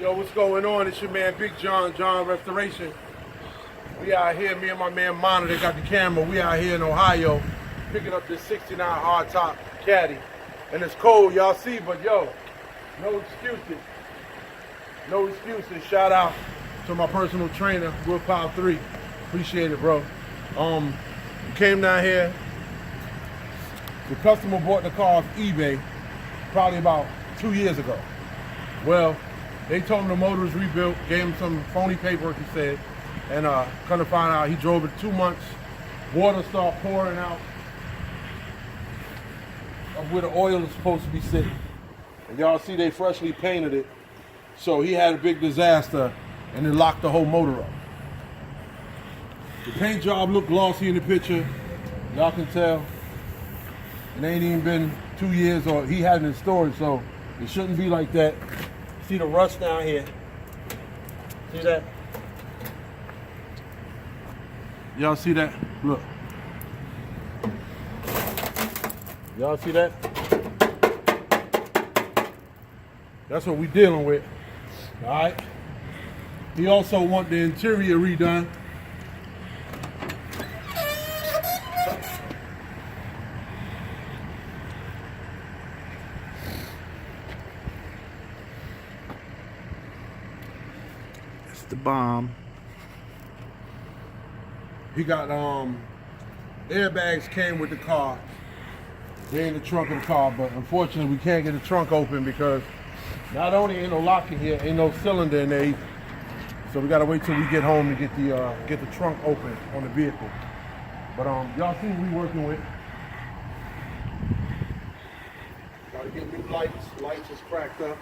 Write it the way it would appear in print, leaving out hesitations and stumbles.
Yo, what's going on? It's your man Big John Restoration. We out here, me and my man Monitor got the camera. We out here in Ohio picking up this 69 hardtop caddy. And it's cold, y'all see, but yo, no excuses. No excuses. Shout out to my personal trainer, Willpower 3. Appreciate it, bro. We came down here. The customer bought the car off eBay probably about 2 years ago. Well, they told him the motor was rebuilt, gave him some phony paperwork, he said, and come to find out he drove it 2 months, water started pouring out of where the oil is supposed to be sitting. And y'all see they freshly painted it, so he had a big disaster and it locked the whole motor up. The paint job looked glossy in the picture, y'all can tell. It ain't even been 2 years, or he had it in storage, so it shouldn't be like that. See the rust down here? See that? Y'all see that? Look. Y'all see that? That's what we dealing with. All right. He also want the interior redone. The bomb. He got airbags came with the car. They're in the trunk of the car, but unfortunately we can't get the trunk open because not only ain't no lock in here, ain't no cylinder in there either. So we gotta wait till we get home to get the trunk open on the vehicle. But y'all see what we working with. Gotta get new lights. Lights is cracked up.